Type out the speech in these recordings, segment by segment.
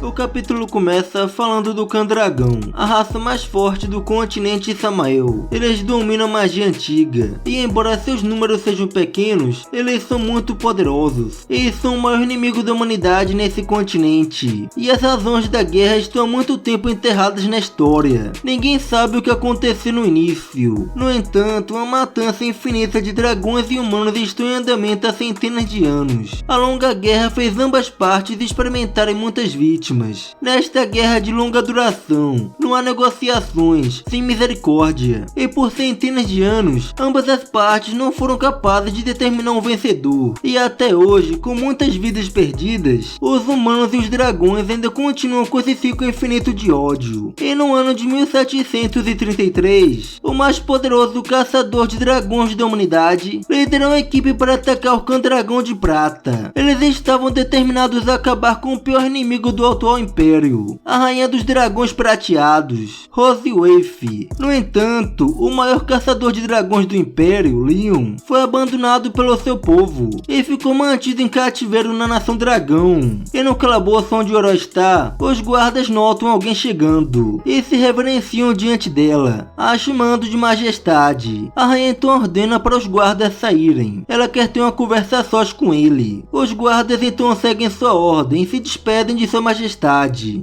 O capítulo começa falando do Candragão, a raça mais forte do continente Samael. Eles dominam a magia antiga, e embora seus números sejam pequenos, eles são muito poderosos, e são o maior inimigo da humanidade nesse continente. E as razões da guerra estão há muito tempo enterradas na história. Ninguém sabe o que aconteceu no início. No entanto, uma matança infinita de dragões e humanos está em andamento há centenas de anos. A longa guerra fez ambas partes experimentarem muitas vítimas. Nesta guerra de longa duração, não há negociações, sem misericórdia, e por centenas de anos, ambas as partes não foram capazes de determinar um vencedor. E até hoje, com muitas vidas perdidas, os humanos e os dragões ainda continuam com esse ciclo infinito de ódio. E no ano de 1733, o mais poderoso caçador de dragões da humanidade liderou a equipe para atacar o Candragão de Prata. Eles estavam determinados a acabar com o pior inimigo do atual Império, a Rainha dos Dragões Prateados, Rosewave. No entanto, o maior caçador de dragões do Império, Leon, foi abandonado pelo seu povo e ficou mantido em cativeiro na Nação Dragão. E no calabouço onde o herói está, os guardas notam alguém chegando e se reverenciam diante dela, a chamando de majestade. A rainha então ordena para os guardas saírem. Ela quer ter uma conversa sós com ele. Os guardas então seguem sua ordem e se despedem de sua majestade.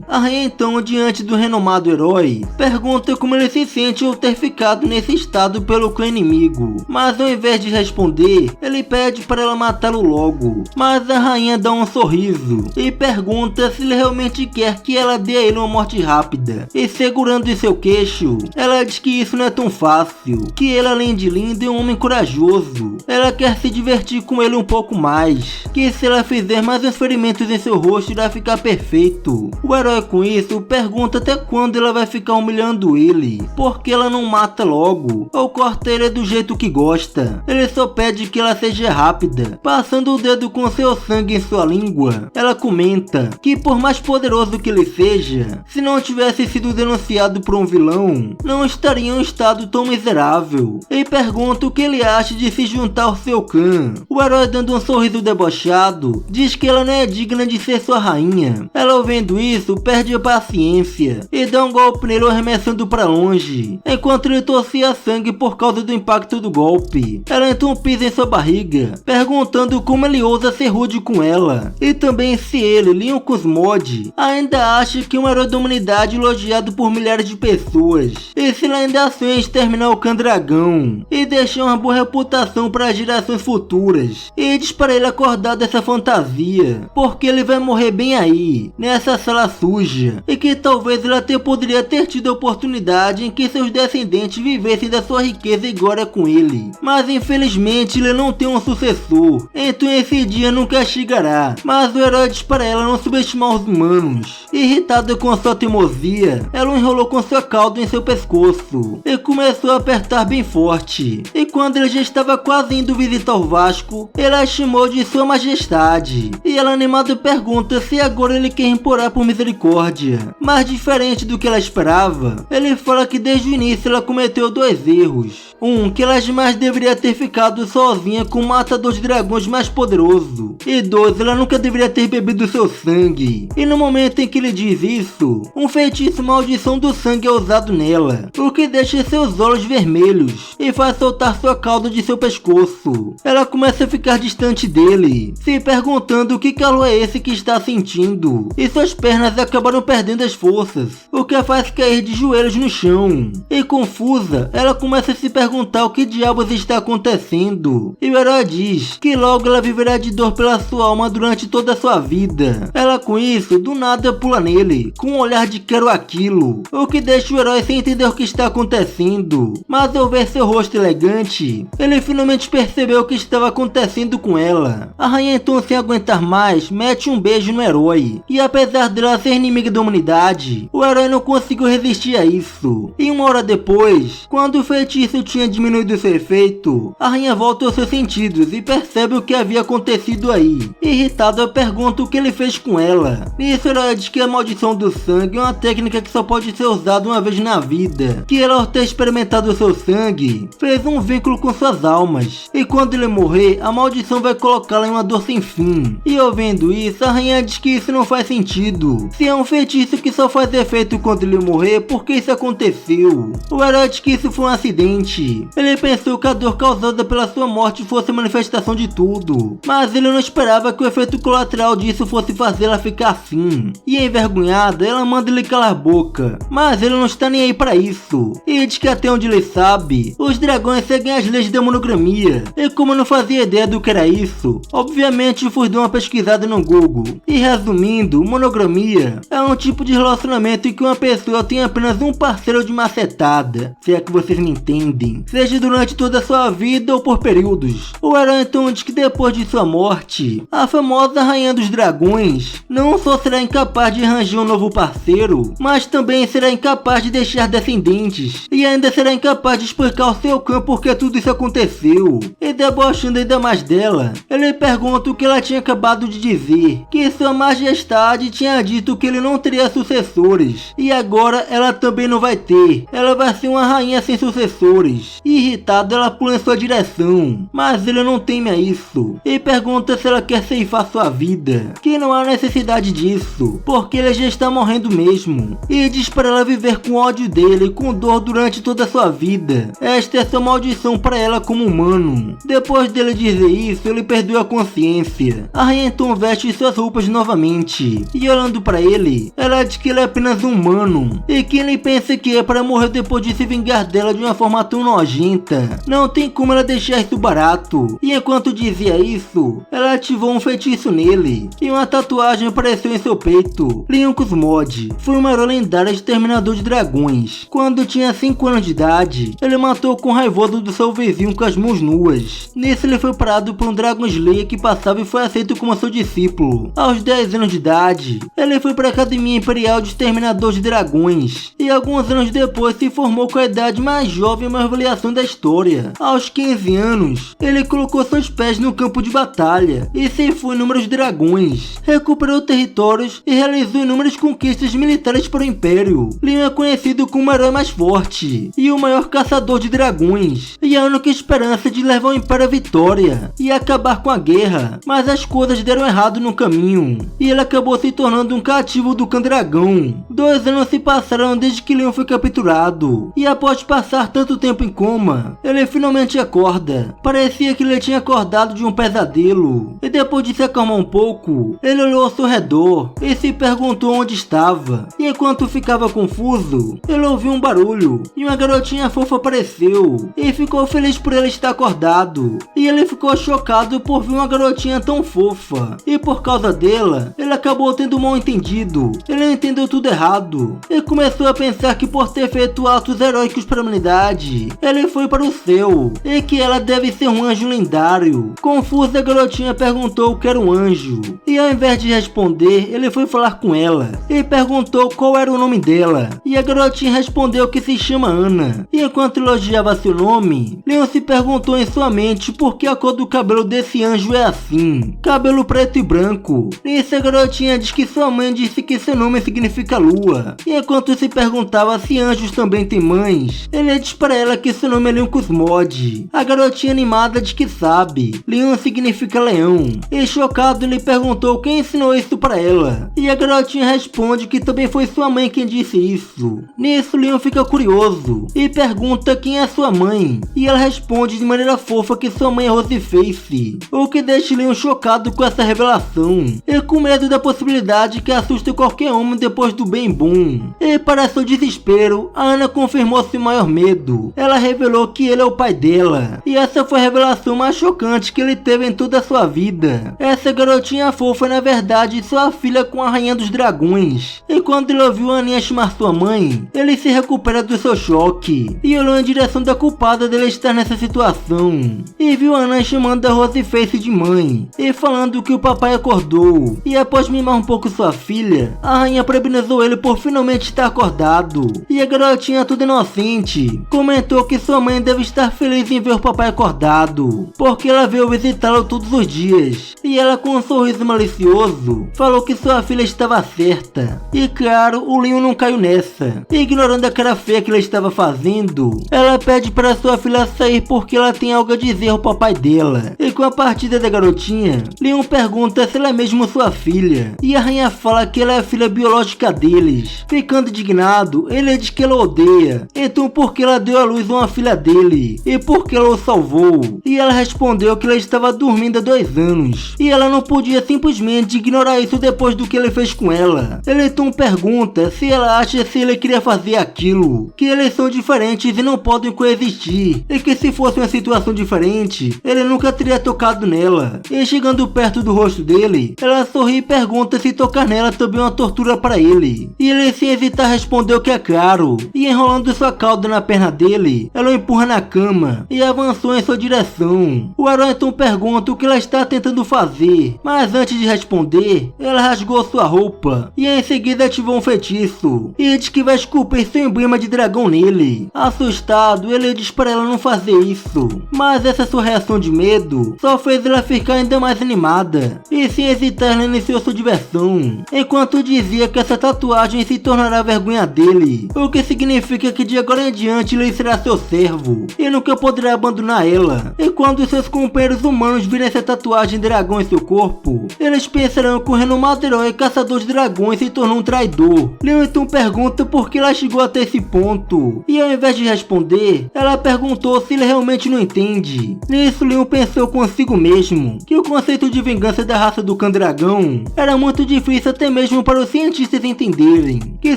A rainha então, diante do renomado herói, pergunta como ele se sente ao ter ficado nesse estado pelo clã inimigo, mas ao invés de responder, ele pede para ela matá-lo logo. Mas a rainha dá um sorriso e pergunta se ele realmente quer que ela dê a ele uma morte rápida, e segurando em seu queixo, ela diz que isso não é tão fácil, que ele, além de lindo, é um homem corajoso. Ela quer se divertir com ele um pouco mais, que se ela fizer mais uns ferimentos em seu rosto irá ficar perfeito. O herói com isso pergunta até quando ela vai ficar humilhando ele, porque ela não mata logo ou corta ele do jeito que gosta. Ele só pede que ela seja rápida, passando o dedo com seu sangue em sua língua. Ela comenta que por mais poderoso que ele seja, se não tivesse sido denunciado por um vilão, não estaria em um estado tão miserável. E pergunta o que ele acha de se juntar ao seu clã. O herói, dando um sorriso debochado, diz que ela não é digna de ser sua rainha. Ela, vendo isso, perde a paciência e dá um golpe nele, arremessando para longe, enquanto ele torcia sangue por causa do impacto do golpe. Ela então pisa em sua barriga, perguntando como ele ousa ser rude com ela, e também se ele, Leon Cosmode, ainda acha que é um herói da humanidade elogiado por milhares de pessoas, e se ele ainda sonha em exterminar o Candragão e deixar uma boa reputação para as gerações futuras, e diz para ele acordar dessa fantasia, porque ele vai morrer bem aí, nessa sala suja, e que talvez ele até poderia ter tido a oportunidade em que seus descendentes vivessem da sua riqueza e glória com ele. Mas infelizmente ele não tem um sucessor, então esse dia nunca chegará. Mas o herói diz para ela não subestimar os humanos. Irritada com sua teimosia, ela o enrolou com sua cauda em seu pescoço e começou a apertar bem forte. E quando ele já estava quase indo visitar o Vasco, ele a chamou de sua majestade, e ela animada pergunta se agora ele quer implorar por misericórdia. Mas diferente do que ela esperava, ele fala que desde o início ela cometeu dois erros. Um, que ela jamais deveria ter ficado sozinha com o matador de dragões mais poderoso. E dois, ela nunca deveria ter bebido seu sangue. E no momento em que ele diz isso, um feitiço maldição do sangue é usado nela, o que deixa seus olhos vermelhos e faz soltar sua cauda de seu pescoço. Ela começa a ficar distante dele, se perguntando o que calor é esse que está sentindo, e suas pernas acabaram perdendo as forças, o que a faz cair de joelhos no chão. E confusa, ela começa a se perguntar o que diabos está acontecendo, e o herói diz que logo ela viverá de dor pela sua alma durante toda a sua vida. Ela com isso, do nada pula nele, com um olhar de quero aquilo, o que deixa o herói sem entender o que está acontecendo. Mas ao ver seu rosto elegante, ele finalmente percebeu o que estava acontecendo com ela. A rainha então, sem aguentar mais, mete um beijo no herói, e apesar dela ser inimiga da humanidade, o herói não conseguiu resistir a isso. E uma hora depois, quando o feitiço tinha tinha diminuído seu efeito, a rainha volta aos seus sentidos e percebe o que havia acontecido aí. Irritada, pergunta o que ele fez com ela. Nisso, ela diz que a maldição do sangue é uma técnica que só pode ser usada uma vez na vida, que ela, ao ter experimentado o seu sangue, fez um vínculo com suas almas, e quando ele morrer, a maldição vai colocá-la em uma dor sem fim. E ouvindo isso, a rainha diz que isso não faz sentido. Se é um feitiço que só faz efeito quando ele morrer, por que isso aconteceu? O herói diz que isso foi um acidente. Ele pensou que a dor causada pela sua morte fosse a manifestação de tudo, mas ele não esperava que o efeito colateral disso fosse fazê-la ficar assim. E envergonhada, ela manda ele calar a boca, mas ele não está nem aí para isso. E diz que até onde ele sabe, os dragões seguem as leis da monogramia. E como eu não fazia ideia do que era isso, obviamente fui dar uma pesquisada no Google. E resumindo, monogramia é um tipo de relacionamento em que uma pessoa tem apenas um parceiro de macetada, se é que vocês me entendem, seja durante toda a sua vida ou por períodos. O herói então diz que depois de sua morte, a famosa rainha dos dragões não só será incapaz de arranjar um novo parceiro, mas também será incapaz de deixar descendentes, e ainda será incapaz de explicar ao seu clã por que tudo isso aconteceu. E debochando ainda mais dela, ele pergunta o que ela tinha acabado de dizer, que sua majestade tinha dito que ele não teria sucessores, e agora ela também não vai ter. Ela vai ser uma rainha sem sucessores. Irritada, ela pula em sua direção, mas ele não teme a isso, e pergunta se ela quer ceifar sua vida, que não há necessidade disso, porque ele já está morrendo mesmo, e diz para ela viver com ódio dele e com dor durante toda a sua vida. Esta é sua maldição para ela como humano. Depois dele dizer isso, ele perdeu a consciência. A rainha então veste suas roupas novamente, e olhando para ele, ela diz que ele é apenas um humano, e que ele pensa que é para morrer depois de se vingar dela de uma forma tão nojenta. Não tem como ela deixar isso barato. E enquanto dizia isso, ela ativou um feitiço nele, e uma tatuagem apareceu em seu peito. Leon Cosmod foi um herói lendário exterminador de dragões. Quando tinha 5 anos de idade, ele matou com raivoso do seu vizinho com as mãos nuas. Nisso, ele foi parado por um Dragon Slayer que passava e foi aceito como seu discípulo. Aos 10 anos de idade, ele foi para a Academia Imperial de Exterminador de Dragões, e alguns anos depois se formou com a idade mais jovem e uma avaliação da história. Aos 15 anos, ele colocou seus pés no campo de batalha e ceifou inúmeros dragões, recuperou territórios e realizou inúmeras conquistas militares para o Império. Leon é conhecido como o herói mais forte e o maior caçador de dragões, e a única esperança de levar o Império à vitória e acabar com a guerra, mas as coisas deram errado no caminho, e ele acabou se tornando um cativo do Candragão. 2 anos se passaram desde que Leon foi capturado, e após passar tanto tempo em coma, ele finalmente acorda. Parecia que ele tinha acordado de um pesadelo, e depois de se acalmar um pouco, ele olhou ao seu redor e se perguntou onde estava. E enquanto ficava confuso, ele ouviu um barulho, e uma garotinha fofa apareceu, e ficou feliz por ele estar acordado. E ele ficou chocado por ver uma garotinha tão fofa, e por causa dela, ele acabou tendo um mal entendido. Ele entendeu tudo errado, e começou a pensar que por ter feito atos heróicos para a humanidade, ele foi para o céu, e que ela deve ser um anjo lendário. Confusa, a garotinha perguntou o que era um anjo, e ao invés de responder, ele foi falar com ela, e perguntou qual era o nome dela, e a garotinha respondeu que se chama Ana. E enquanto elogiava seu nome, Leon se perguntou em sua mente por que a cor do cabelo desse anjo é assim, cabelo preto e branco. Nisso, a garotinha diz que sua mãe disse que seu nome significa lua, e enquanto se perguntava se anjos também têm mães, ele diz para ela que seu nome é Leon Cosmod. A garotinha animada diz que sabe, Leon significa leão, e chocado ele perguntou quem ensinou isso para ela, e a garotinha responde que também foi sua mãe quem disse isso. Nisso, Leon fica curioso e pergunta quem é sua mãe, e ela responde de maneira fofa que sua mãe é Roseface, o que deixa Leon chocado com essa revelação, e com medo da possibilidade que assusta qualquer homem depois do bem bom. E para seu desespero, a Ana confirmou seu maior medo. Ela revelou que ele é o pai dela, e essa foi a revelação mais chocante que ele teve em toda a sua vida. Essa garotinha fofa é na verdade sua filha com a rainha dos dragões, e quando ele ouviu a Aninha chamar sua mãe, ele se recupera do seu choque, e olhou em direção da culpada dele estar nessa situação, e viu a Ana chamando a Roseface de mãe, e falando que o papai acordou, e após mimar um pouco sua filha, a rainha parabenizou ele por finalmente estar acordado, e a garotinha toda inocente comentou falou que sua mãe deve estar feliz em ver o papai acordado, porque ela veio visitá-lo todos os dias. E ela, com um sorriso malicioso, falou que sua filha estava certa. E claro, o Leon não caiu nessa. Ignorando a cara feia que ela estava fazendo, ela pede para sua filha sair porque ela tem algo a dizer ao papai dela. E com a partida da garotinha, Leon pergunta se ela é mesmo sua filha, e a rainha fala que ela é a filha biológica deles. Ficando indignado, ele diz que ela odeia, então por que ela deu à luz uma filha dele, e por que ela o salvou? E ela respondeu que ela estava dormindo há 2 anos, e ela não podia simplesmente ignorar isso depois do que ele fez com ela. Ele então pergunta se ela acha se ele queria fazer aquilo, que eles são diferentes e não podem coexistir, e que se fosse uma situação diferente, ele nunca teria tocado nela. E chegando perto do rosto dele, ela sorri e pergunta se tocar nela também é uma tortura para ele. E ele, sem hesitar, respondeu que é claro, e enrolando sua cauda na perna dele, ela o empurra na cama e avançou em sua direção. O herói então pergunta o que ela está tentando fazer, mas antes de responder, ela rasgou sua roupa e em seguida ativou um feitiço e diz que vai esculpir seu emblema de dragão nele. Assustado, ele diz para ela não fazer isso, mas essa sua reação de medo só fez ela ficar ainda mais animada, e sem hesitar ela iniciou sua diversão, enquanto dizia que essa tatuagem se tornará a vergonha dele, o que significa que de agora em diante ele será seu servo e nunca poderá abandonar ela. E quando seus companheiros humanos virem essa tatuagem de dragão em seu corpo, eles pensarão que o renomado herói caçador de dragões se tornou um traidor. Leon então pergunta por que ela chegou até esse ponto, e ao invés de responder, ela perguntou se ele realmente não entende. Nisso, Leon pensou consigo mesmo que o conceito de vingança da raça do Cão-Dragão era muito difícil até mesmo para os cientistas entenderem, que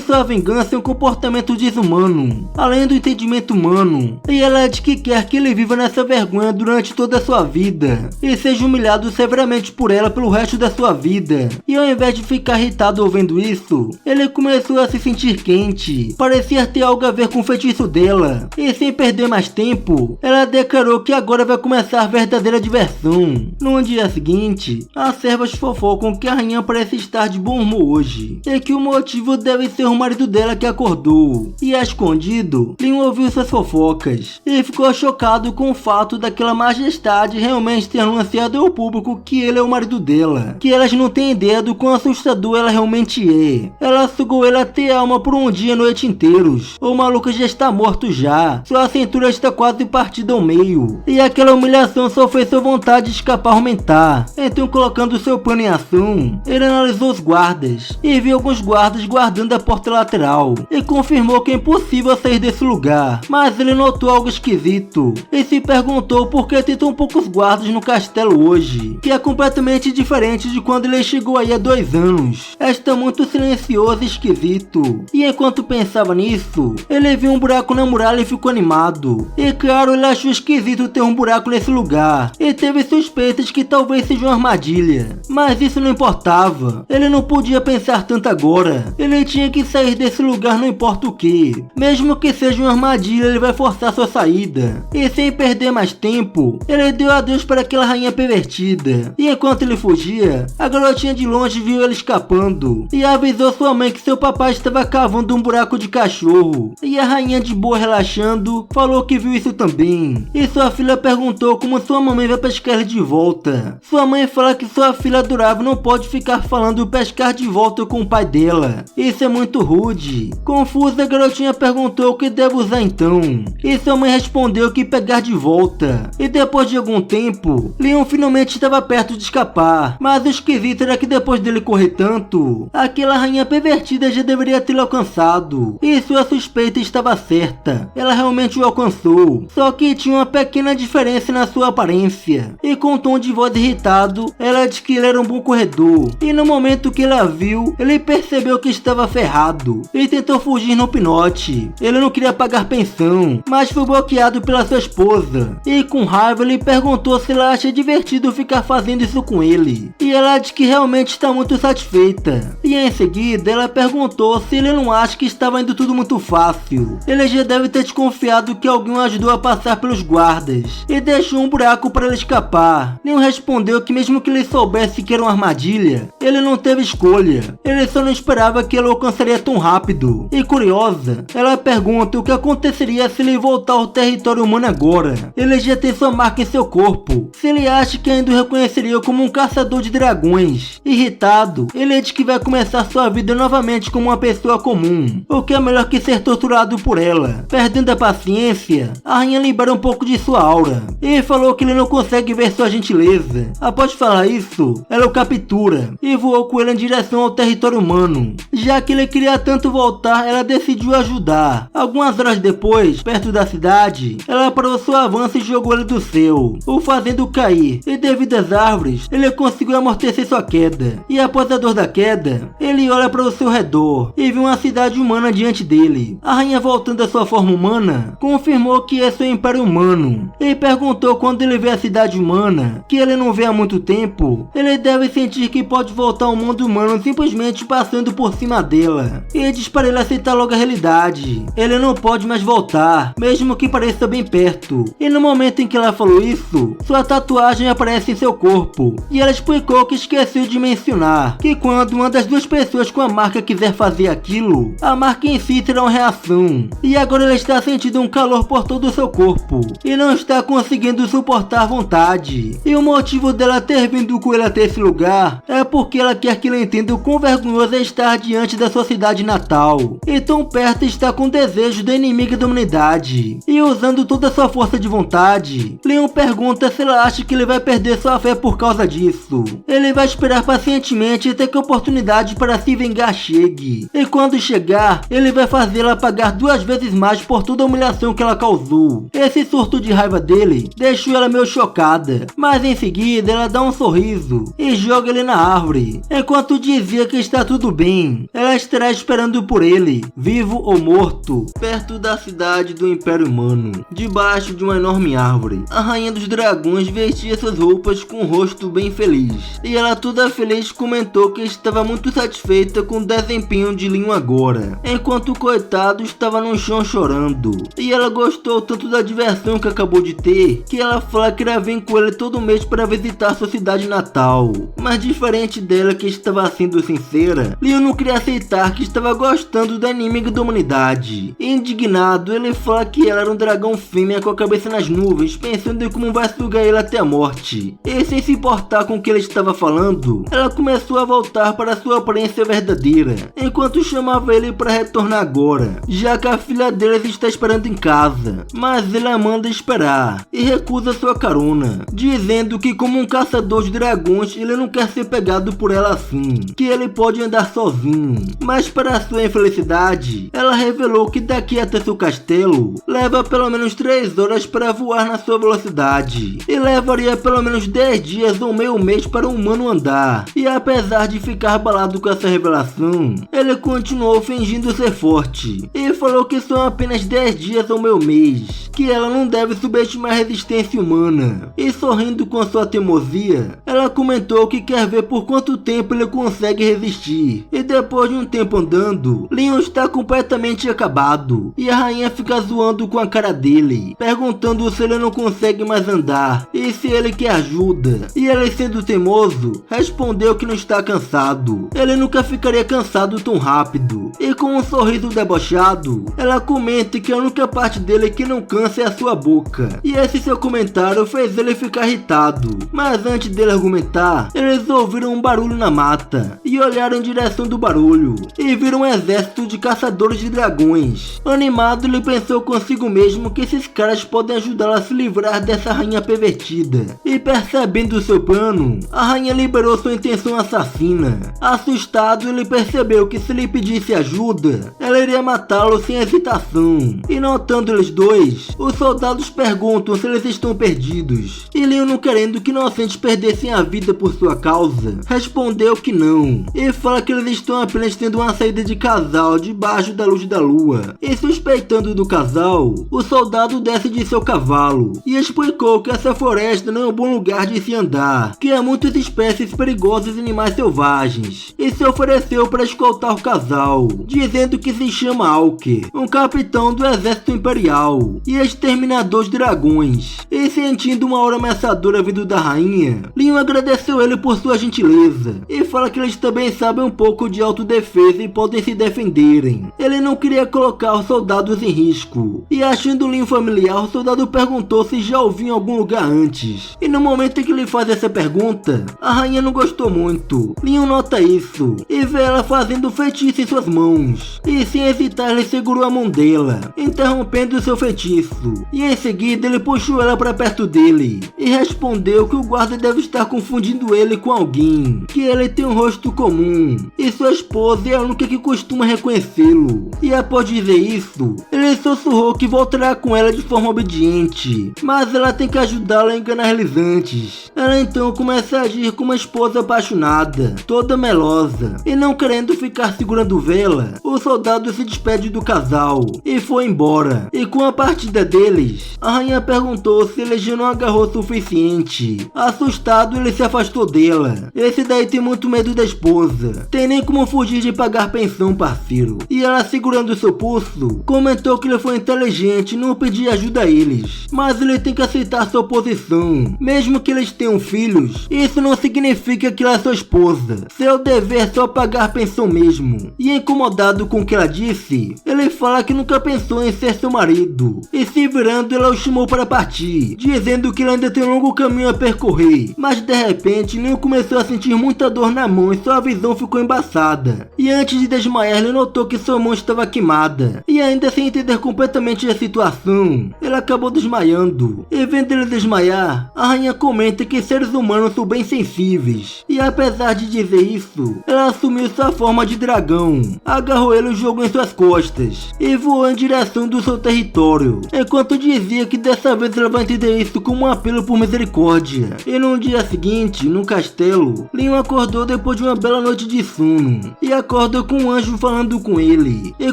sua vingança é um comportamento desumano, além do entendimento humano, e ela diz que quer que ele viva nessa vergonha durante toda a sua vida, e seja humilhado severamente por ela pelo resto da sua vida. E ao invés de ficar irritado ouvindo isso, ele começou a se sentir quente, parecia ter algo a ver com o feitiço dela, e sem perder mais tempo, ela declarou que agora vai começar a verdadeira diversão. No dia seguinte, as servas fofocam que a rainha parece estar de bom humor hoje, e que o motivo deve ser o marido dela que acordou. E a escondido, Leon ouviu suas fofocas, e ficou chocado com o fato daquela majestade realmente ter anunciado ao público que ele é o marido dela, que elas não têm ideia do quão assustador ela realmente é. Ela sugou ele até a alma por um dia e noite inteiros. O maluco já está morto já, sua cintura está quase partida ao meio, e aquela humilhação só fez sua vontade de escapar aumentar. Então, colocando seu plano em ação, ele analisou os guardas e viu alguns guardas guardando a porta lateral, e confirmou que é impossível sair desse lugar. Mas ele notou algo esquisito e se perguntou por que tem tão poucos guardas no castelo hoje, que é completamente diferente de quando ele chegou aí há 2 anos. Está muito silencioso e esquisito. E enquanto pensava nisso, ele viu um buraco na muralha e ficou animado. E claro, ele achou esquisito ter um buraco nesse lugar, e teve suspeitas que talvez seja uma armadilha. Mas isso não importava, ele não podia pensar tanto agora. Ele tinha que sair desse lugar não importa o que. Mesmo que seja uma armadilha, ele vai forçar sua saída. E sem perder mais tempo, ele deu adeus para aquela rainha pervertida. E enquanto ele fugia, a garotinha de longe viu ele escapando e avisou sua mãe que seu papai estava cavando um buraco de cachorro. E a rainha, de boa relaxando, falou que viu isso também. E sua filha perguntou como sua mamãe vai pescar ele de volta. Sua mãe fala que sua filha adorável não pode ficar falando pescar de volta com o pai dela. Isso é muito rude. Confusa, a garotinha perguntou o que deve usar então. E sua mãe respondeu que pegar de volta. E depois de algum tempo, Leon finalmente estava perto de escapar. Mas o esquisito era que depois dele correr tanto, aquela rainha pervertida já deveria tê-lo alcançado. E sua suspeita estava certa. Ela realmente o alcançou. Só que tinha uma pequena diferença na sua aparência. E com um tom de voz irritado, ela disse que ele era um bom corredor. E no momento que ela viu, ele percebeu que estava ferrado e tentou fugir no pinote. Ele não queria pagar pensão, mas foi bloqueado pela sua esposa. E com raiva, ele perguntou se ela acha divertido ficar fazendo isso com ele. E ela disse que realmente está muito satisfeita. E em seguida, ela perguntou se ele não acha que estava indo tudo muito fácil. Ele já deve ter desconfiado que alguém o ajudou a passar pelos guardas e deixou um buraco para ele escapar. Leon respondeu que mesmo que ele soubesse que era uma armadilha, ele não teve escolha. Ele só não esperava que ela o alcançaria tão rápido. E curiosa, ela pergunta o que aconteceria se ele voltar ao território humano agora, ele já tem sua marca em seu corpo. Se ele acha que ainda o reconheceria como um caçador de dragões. Irritado, ele diz que vai começar sua vida novamente como uma pessoa comum, o que é melhor que ser torturado por ela. Perdendo a paciência, a rainha libera um pouco de sua aura e falou que ele não consegue ver sua gentileza. Após falar isso, ela o captura e voou com ele em direção ao território humano. Já que ele queria tanto voltar, ela decidiu ajudar. Algumas horas depois, perto da cidade, ela parou seu avanço e jogou ele do céu, o fazendo cair, e devido às árvores, ele conseguiu amortecer sua queda. E após a dor da queda, ele olha para o seu redor e viu uma cidade humana diante dele. A rainha, voltando à sua forma humana, confirmou que esse é o Império Humano e perguntou quando ele vê a cidade humana, que ele não vê há muito tempo, ele deve sentir que pode voltar ao mundo humano simplesmente passando por cima dela, e diz para ele aceitar logo a realidade. Ele não pode mais voltar, mesmo que pareça bem perto. E no momento em que ela falou isso, sua tatuagem aparece em seu corpo, e ela explicou que esqueceu de mencionar que quando uma das duas pessoas com a marca quiser fazer aquilo, a marca em si terá uma reação. E agora ela está sentindo um calor por todo o seu corpo e não está conseguindo suportar a vontade. E o motivo dela ter vindo com ele até esse lugar é porque ela quer que ele entenda o quão vergonhoso é estar diante da sua cidade natal e tão perto está com o desejo da inimiga da humanidade. E usando toda a sua força de vontade, Leon pergunta se ela acha que ele vai perder sua fé por causa disso. Ele vai esperar pacientemente até que a oportunidade para se vingar chegue, e quando chegar, ele vai fazê-la pagar 2 vezes mais por toda a humilhação que ela causou. Esse surto de raiva dele deixou ela meio chocada, mas em seguida ela dá um sorriso e joga ele na árvore. Enquanto dizia que está tudo bem, ela estará esperando por ele, vivo ou morto, perto da cidade do Império Humano, debaixo de uma enorme árvore. A rainha dos dragões vestia suas roupas com um rosto bem feliz, e ela toda feliz comentou que estava muito satisfeita com o desempenho de Leon agora, enquanto o coitado estava no chão chorando. E ela gostou tanto da diversão que acabou de ter, que ela fala que irá vir com ele todo mês para visitar sua cidade natal. Mas diferente dela, que estava sendo sincera, Leon não queria aceitar que estava gostando da inimiga da humanidade. Indignado, ele fala que ela era um dragão fêmea com a cabeça nas nuvens, pensando em como vai sugar ele até a morte. E sem se importar com o que ele estava falando, ela começou a voltar para sua aparência verdadeira, enquanto chamava ele para retornar agora, já que a filha deles está esperando em casa. Mas ele a manda esperar e recusa sua carona, dizendo que como um caçador de dragões, ele não quer ser pegado por ela assim, que ele pode andar sozinho. Mas para sua infelicidade, ela revelou que daqui até seu castelo leva pelo menos 3 horas para voar na sua velocidade, e levaria pelo menos 10 dias ou meio mês para um humano andar. E apesar de ficar abalado com essa revelação, ele continuou fingindo ser forte e falou que são apenas 10 dias ou meio mês, que ela não deve subestimar a resistência humana. E sorrindo com sua teimosia, ela comentou que quer ver por quanto tempo ele consegue resistir. E depois de um tempo andando, Leon está completamente acabado, e a rainha fica zoando com a cara dele, perguntando se ele não consegue mais andar e se ele quer ajuda. E ele, sendo teimoso, respondeu que não está cansado. Ele nunca ficaria cansado tão rápido. E com um sorriso debochado, ela comenta que a única parte dele que não cansa é a sua boca. E esse seu comentário fez ele ficar irritado. Mas antes dele argumentar, eles ouviram um barulho na mata e olharam em direção do barulho e viram um exército de caçadores de dragões. Animado, ele pensou consigo mesmo que esses caras podem ajudá-la a se livrar dessa rainha pervertida. E percebendo seu plano, a rainha liberou sua intenção assassina. Assustado, ele percebeu que se ele pedisse ajuda, ela iria matá-lo sem hesitação. E notando eles dois, os soldados perguntam se eles estão perdidos. E Leon, não querendo que inocentes perdessem a vida por sua causa, respondeu que não. E fala que eles estão apenas tendo uma saída de casal debaixo da luz da lua. E suspeitando do casal, o soldado desce de seu cavalo e explicou que essa floresta não é um bom lugar de se andar, que há muitas espécies perigosas e animais selvagens, e se ofereceu para escoltar o casal, dizendo que se chama Alker, um capitão do exército imperial e exterminador de dragões. E sentindo uma aura ameaçadora vindo da rainha, Leon agradeceu ele por sua gentileza e fala que eles também sabem um pouco de autodefesa e podem se defenderem. Ele não queria colocar os soldados em risco, risco. E achando Leon familiar, o soldado perguntou se já ouviu em algum lugar antes. E no momento em que ele faz essa pergunta, a rainha não gostou muito. Leon nota isso e vê ela fazendo feitiço em suas mãos. E sem hesitar ele segurou a mão dela, interrompendo seu feitiço. E em seguida ele puxou ela para perto dele e respondeu que o guarda deve estar confundindo ele com alguém, que ele tem um rosto comum e sua esposa é a única que costuma reconhecê-lo. E após dizer isso, ele sussurrou que voltará com ela de forma obediente, mas ela tem que ajudá-la a enganar eles antes. Ela então começa a agir como uma esposa apaixonada, toda melosa, e não querendo ficar segurando vela, o soldado se despede do casal e foi embora. E com a partida deles, a rainha perguntou se ele já não agarrou o suficiente. Assustado, ele se afastou dela. Esse daí tem muito medo da esposa, tem nem como fugir de pagar pensão, parceiro. E ela, segurando seu pulso, comentou que ele foi inteligente e não pedir ajuda a eles, mas ele tem que aceitar sua posição. Mesmo que eles tenham filhos, isso não significa que ela é sua esposa. Seu dever é só pagar pensão mesmo. E incomodado com o que ela disse, ele fala que nunca pensou em ser seu marido. E se virando, ela o chamou para partir, dizendo que ele ainda tem um longo caminho a percorrer. Mas de repente, Leon começou a sentir muita dor na mão e sua visão ficou embaçada. E antes de desmaiar, ele notou que sua mão estava queimada. E ainda sem entender completamente a situação, ele acabou desmaiando. E vendo ele desmaiar, a rainha comenta que seres humanos são bem sensíveis. E apesar de dizer isso, ela assumiu sua forma de dragão, agarrou ele e jogou em suas costas e voou em direção do seu território, enquanto dizia que dessa vez ela vai entender isso como um apelo por misericórdia. E no dia seguinte, no castelo, Leon acordou depois de uma bela noite de sono e acorda com um anjo falando com ele. E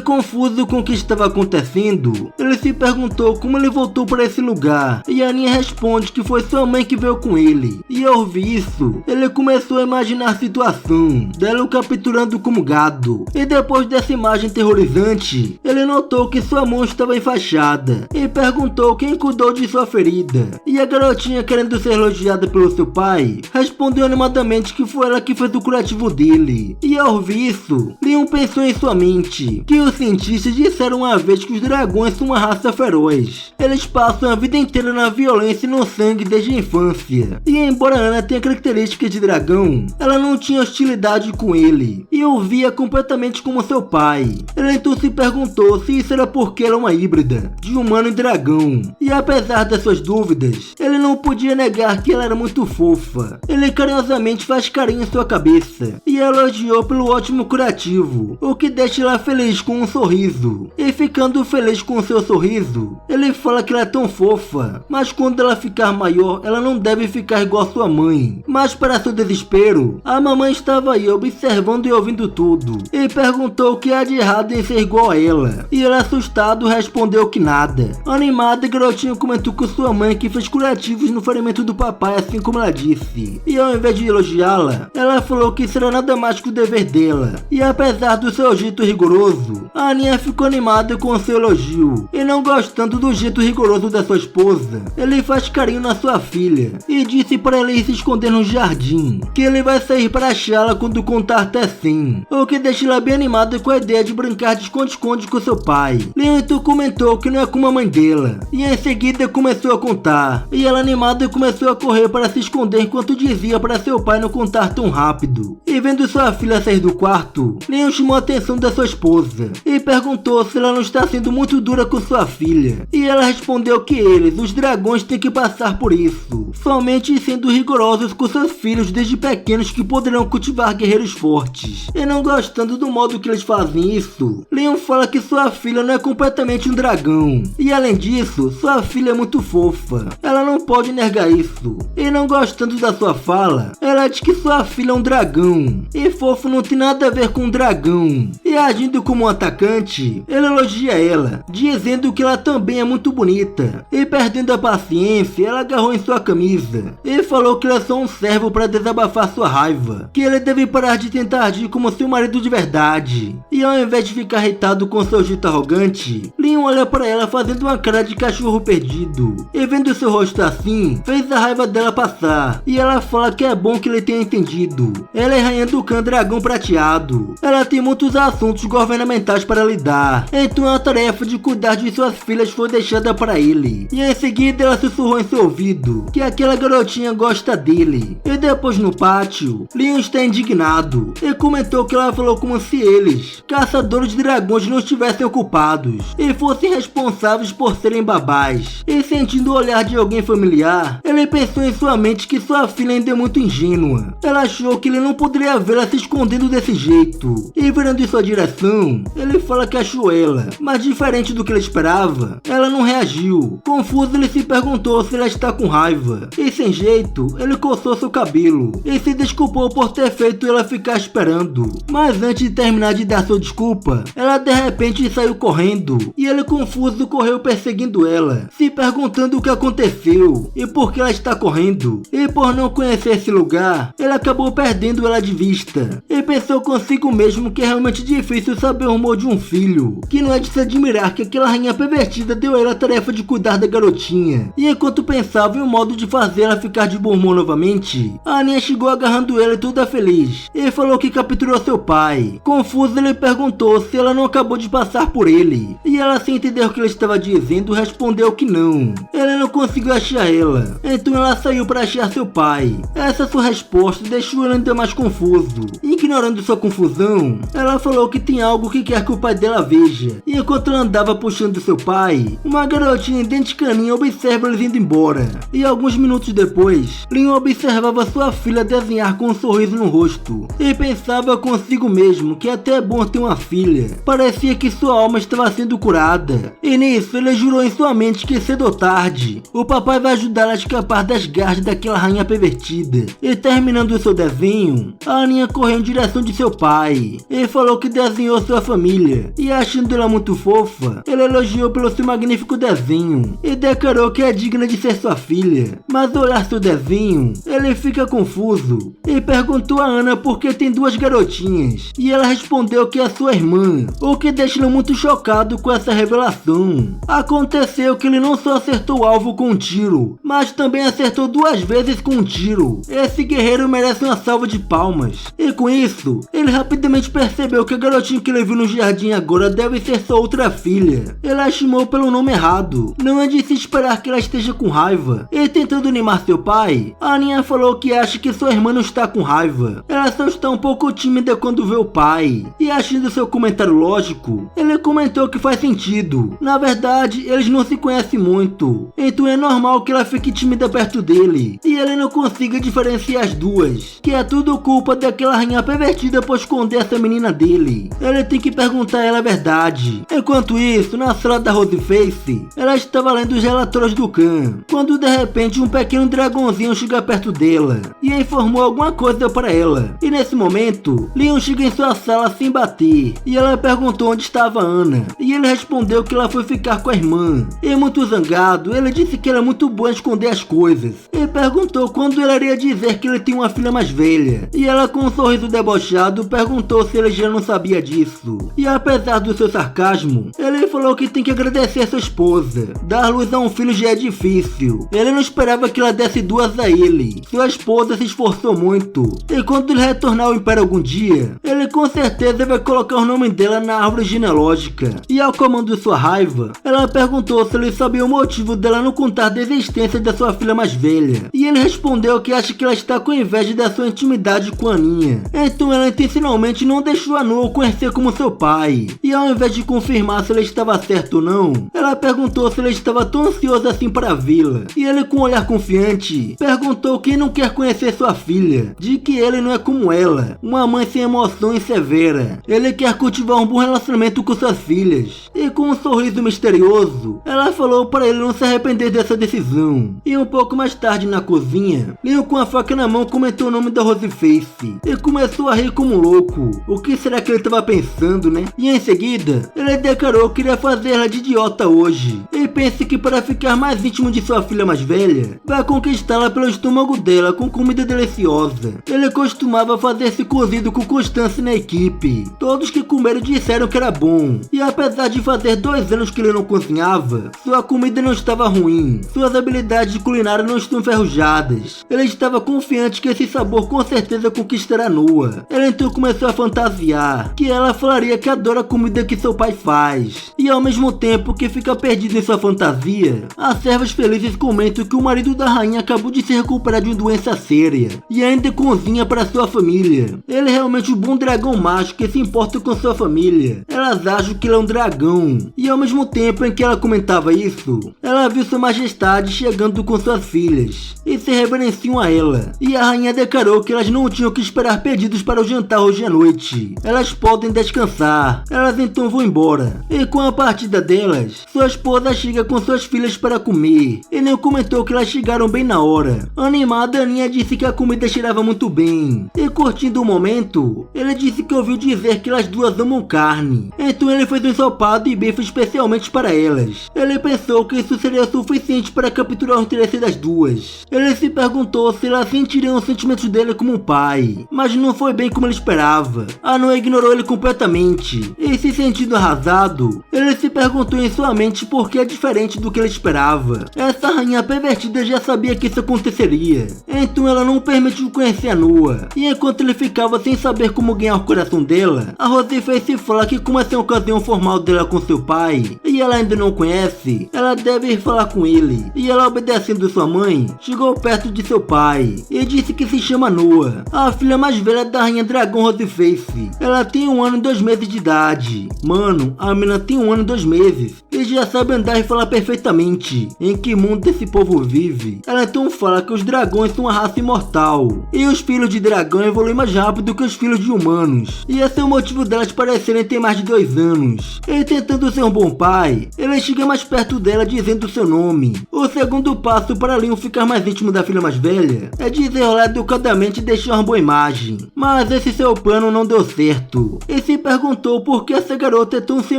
confuso com o que estava acontecendo, ele se perguntou como ele voltou para esse lugar, e a Aninha responde que foi sua mãe que veio com ele. E ao ouvir isso, ele começou a imaginar a situação dela o capturando como gado. E depois dessa imagem terrorizante, ele notou que sua mão estava enfaixada e perguntou quem cuidou de sua ferida. E a garotinha, querendo ser elogiada pelo seu pai, respondeu animadamente que foi ela que fez o curativo dele. E ao ouvir isso, Leon pensou em sua mente que os cientistas disseram uma vez que os dragões são uma raça feroz. Eles passam a vida inteira na violência e no sangue desde a infância. E embora Ana tenha características de dragão, ela não tinha hostilidade com ele e o via completamente como seu pai. Ele então se perguntou se isso era porque ela é uma híbrida de humano e dragão. E apesar das suas dúvidas, ele não podia negar que ela era muito fofa. Ele carinhosamente faz carinho em sua cabeça e elogiou pelo ótimo curativo, o que deixa ela feliz com um sorriso. E ficando feliz com seu sorriso, ele fala que ela é tão fofa, mas quando ela ficar maior, ela não deve ficar igual sua mãe. Mas para seu desespero, a mamãe estava aí observando e ouvindo tudo, e perguntou o que há de errado em ser igual a ela. E ela, assustado, respondeu que nada. Animada, a garotinha comentou com sua mãe que fez curativos no ferimento do papai, assim como ela disse. E ao invés de elogiá-la, ela falou que será nada mais que o dever dela. E apesar do seu jeito rigoroso, a Aninha ficou animada com seu elogio. E não gostando do jeito rigoroso da sua esposa, ele faz carinho na sua filha e disse para ela ir se esconder no jardim, que ele vai sair para achá-la quando contar até 100, o que deixa ela bem animada com a ideia de brincar de esconde-esconde com seu pai. Leon então comentou que não é como a mãe dela, e em seguida começou a contar, e ela, animada, começou a correr para se esconder enquanto dizia para seu pai não contar tão rápido. E vendo sua filha sair do quarto, Leon chamou a atenção da sua esposa e perguntou se ela não está sendo muito dura com sua filha, e ela respondeu que eles, os dragões, têm que passar por isso, somente sendo rigorosos com seus filhos desde pequenos, que poderão cultivar guerreiros fortes. E não gostando do modo que eles fazem isso, Leon fala que sua filha não é completamente um dragão, e além disso, sua filha é muito fofa, ela não pode negar isso. E não gostando da sua fala, ela diz que sua filha é um dragão, e fofo não tem nada a ver com um dragão. E agindo como um atacante, ele elogia ela, dizendo que ela também é muito bonita. E perdendo a paciência, ela agarrou em sua camisa e falou que ele é só um servo para desabafar sua raiva, que ele deve parar de tentar agir como seu marido de verdade. E ao invés de ficar irritado com seu jeito arrogante, Leon olha para ela fazendo uma cara de cachorro perdido, e vendo seu rosto assim, fez a raiva dela passar. E ela fala que é bom que ele tenha entendido. Ela é rainha do clã dragão prateado, ela tem muitos assuntos governamentais para lidar, então ela está tarefa de cuidar de suas filhas foi deixada para ele. E em seguida ela sussurrou em seu ouvido que aquela garotinha gosta dele. E depois no pátio, Leon está indignado e comentou que ela falou como se eles, caçadores de dragões, não estivessem ocupados e fossem responsáveis por serem babás. E sentindo o olhar de alguém familiar, ele pensou em sua mente que sua filha ainda é muito ingênua. Ela achou que ele não poderia vê-la se escondendo desse jeito. E virando em sua direção, ele fala que achou ela, mas diferente do que ele esperava, ela não reagiu. Confuso, ele se perguntou se ela está com raiva. E sem jeito, ele coçou seu cabelo e se desculpou por ter feito ela ficar esperando. Mas antes de terminar de dar sua desculpa, ela de repente saiu correndo. E ele, confuso, correu perseguindo ela, se perguntando o que aconteceu e por que ela está correndo. E por não conhecer esse lugar, ele acabou perdendo ela de vista. E pensou consigo mesmo que é realmente difícil saber o rumor de um filho, que não é de se admirar que aquela rainha pervertida deu a ele a tarefa de cuidar da garotinha. E enquanto pensava em um modo de fazer ela ficar de bom humor novamente, a Aninha chegou agarrando ela toda feliz e falou que capturou seu pai. Confuso, ele perguntou se ela não acabou de passar por ele, e ela, sem entender o que ele estava dizendo, respondeu que não. Ele não conseguiu achar ela, então ela saiu para achar seu pai. Essa sua resposta deixou ele ainda mais confuso. Ignorando sua confusão, ela falou que tem algo que quer que o pai dela veja. E enquanto ela andava puxando seu pai, uma garotinha idêntica a Aninha observa eles indo embora. E alguns minutos depois, Leon observava sua filha desenhar com um sorriso no rosto e pensava consigo mesmo que até é bom ter uma filha. Parecia que sua alma estava sendo curada. E nisso ele jurou em sua mente que cedo ou tarde, o papai vai ajudá-la a escapar das garras daquela rainha pervertida. E terminando o seu desenho, a Aninha correu em direção de seu pai e falou que desenhou sua família. E achando ela muito fofa, ele elogiou pelo seu magnífico desenho e declarou que é digna de ser sua filha. Mas ao olhar seu desenho, ele fica confuso e perguntou a Ana por que tem duas garotinhas. E ela respondeu que é sua irmã, o que deixa ele muito chocado com essa revelação. Aconteceu que ele não só acertou o alvo com um tiro, mas também acertou 2 vezes com um tiro. Esse guerreiro merece uma salva de palmas. E com isso, ele rapidamente percebeu que a garotinha que ele viu no jardim agora deve ser sua outra filha. Ele a chamou pelo nome errado. Não é de se esperar que ela esteja com raiva. E tentando animar seu pai, a Aninha falou que acha que sua irmã não está com raiva. Ela só está um pouco tímida quando vê o pai. E achando seu comentário lógico, ele comentou que faz sentido. Na verdade, eles não se conhecem muito, então é normal que ela fique tímida perto dele. E ele não consiga diferenciar as duas, que é tudo culpa daquela rainha pervertida por esconder essa menina dele. Ele tem que perguntar a ela a verdade. Enquanto isso, na sala da Roseface, ela estava lendo os relatórios do Khan, quando de repente um pequeno dragãozinho chega perto dela e informou alguma coisa para ela. E nesse momento, Leon chega em sua sala sem bater e ela perguntou onde estava Ana, e ele respondeu que ela foi ficar com a irmã. E muito zangado, ele disse que era muito bom esconder as coisas e perguntou quando ela iria dizer que ele tem uma filha mais velha. E ela, com um sorriso debochado, perguntou se ele já não sabia disso. E apesar do seu sarcasmo, ele falou que tem que agradecer sua esposa. Dar luz a um filho já é difícil. Ele não esperava que ela desse 2 a ele. Sua esposa se esforçou muito, e quando ele retornar ao Império algum dia, ele com certeza vai colocar o nome dela na árvore genealógica. E ao comando de sua raiva, ela perguntou se ele sabia o motivo dela não contar da existência da sua filha mais velha. E ele respondeu que acha que ela está com inveja da sua intimidade com a Aninha. Então ela intencionalmente não deixou a Noah conhecer como seu pai. E ao invés de confirmar se ele estava certo ou não, ela perguntou se ele estava tão ansioso assim para vê-la. E ele, com um olhar confiante, perguntou quem não quer conhecer sua filha, de que ele não é como ela, uma mãe sem emoção e severa. Ele quer cultivar um bom relacionamento com suas filhas. E com um sorriso misterioso, ela falou para ele não se arrepender dessa decisão. E um pouco mais tarde na cozinha, Leon, com a faca na mão, comentou o nome da Roseface e começou a rir como um louco. O que será que ele estava pensando, né? E em seguida, ele declarou que iria fazer ela de idiota hoje. E pensa que para ficar mais íntimo de sua filha mais velha, vai conquistá-la pelo estômago dela com comida deliciosa. Ele costumava fazer esse cozido com constância na equipe. Todos que comeram disseram que era bom, e apesar de fazer 2 anos que ele não cozinhava, sua comida não estava ruim, suas habilidades de culinária não estão enferrujadas. Ele estava confiante que esse sabor com certeza conquistará Noah. Ele então começou a fantasiar que ela falaria que adora a comida que seu pai faz, e ao mesmo tempo que fica perdido em sua fantasia, as servas felizes comentam que o marido da rainha acabou de se recuperar de uma doença séria, e ainda cozinha para sua família. Ele é realmente um bom dragão macho que se importa com sua família. Elas acham que ele é um dragão, e ao mesmo tempo em que ela comentava isso, ela viu sua majestade chegando com suas filhas, e se reverenciam a ela, e a rainha declarou que elas não tinham que esperar pedidos para o jantar hoje à noite. Elas podem descansar. Elas então vão embora, e com a partida delas, sua esposa chega com suas filhas para comer, e nem comentou que elas chegaram bem na hora. Animada, Aninha disse que a comida cheirava muito bem, e curtindo o momento, ele disse que ouviu dizer que elas duas amam carne, então ele fez um ensopado e bife especialmente para elas. Ele pensou que isso seria suficiente para capturar o interesse das duas. Ele se perguntou se elas sentiriam os sentimentos dele como um pai, mas não foi bem como ele esperava. A Noah ignorou ele completamente, e se sentindo arrasado, ele se perguntou em sua mente por que é diferente do que ele esperava. Essa rainha pervertida já sabia que isso aconteceria, então ela não permitiu conhecer a Noah, e enquanto ele ficava sem saber como ganhar o coração dela, a Rose fez se falar que como essa é uma ocasião formal dela com seu pai, e ela ainda não conhece, ela deve ir falar com ele, e ela, obedecendo sua mãe, chegou perto de seu pai, e disse que se chama Noah, a filha mais velha da rainha dragão Roseface. Ela tem 1 ano e 2 meses de idade. Mano, a menina tem 1 ano e 2 meses, e já sabe andar e falar perfeitamente. Em que mundo esse povo vive? Ela então fala que os dragões são uma raça imortal, e os filhos de dragão evoluem mais rápido que os filhos de humanos, e esse é o motivo delas parecerem ter mais de 2 anos. E tentando ser um bom pai, ele chega mais perto dela dizendo seu nome. O segundo passo para Leon ficar mais íntimo da filha mais velha é desenrolar educadamente e deixar uma boa imagem, mas esse seu plano não deu certo, e se perguntou por que essa garota é tão sem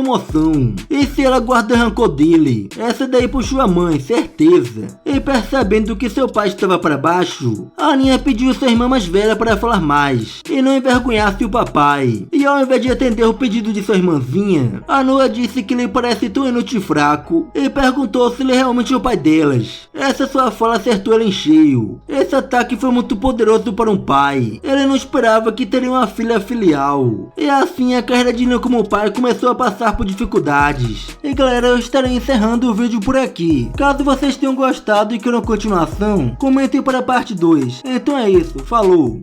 emoção, e se ela guarda rancor dele. Essa daí puxou a mãe, certeza. E percebendo que seu pai estava para baixo, a Aninha pediu sua irmã mais velha para falar mais, e não envergonhasse o papai. E ao invés de atender o pedido de sua irmãzinha, a Noah disse que ele parece tão inútil e fraco, e perguntou se ele realmente é o pai delas. Essa sua fala acertou ele em cheio. Esse ataque foi muito poderoso para um pai. Ele não esperava que teria uma filha filial. E assim a carreira de Leon como pai começou a passar por dificuldades. E galera, eu estarei encerrando o vídeo por aqui. Caso vocês tenham gostado e queiram continuação, comentem para a parte 2. Então é isso, falou!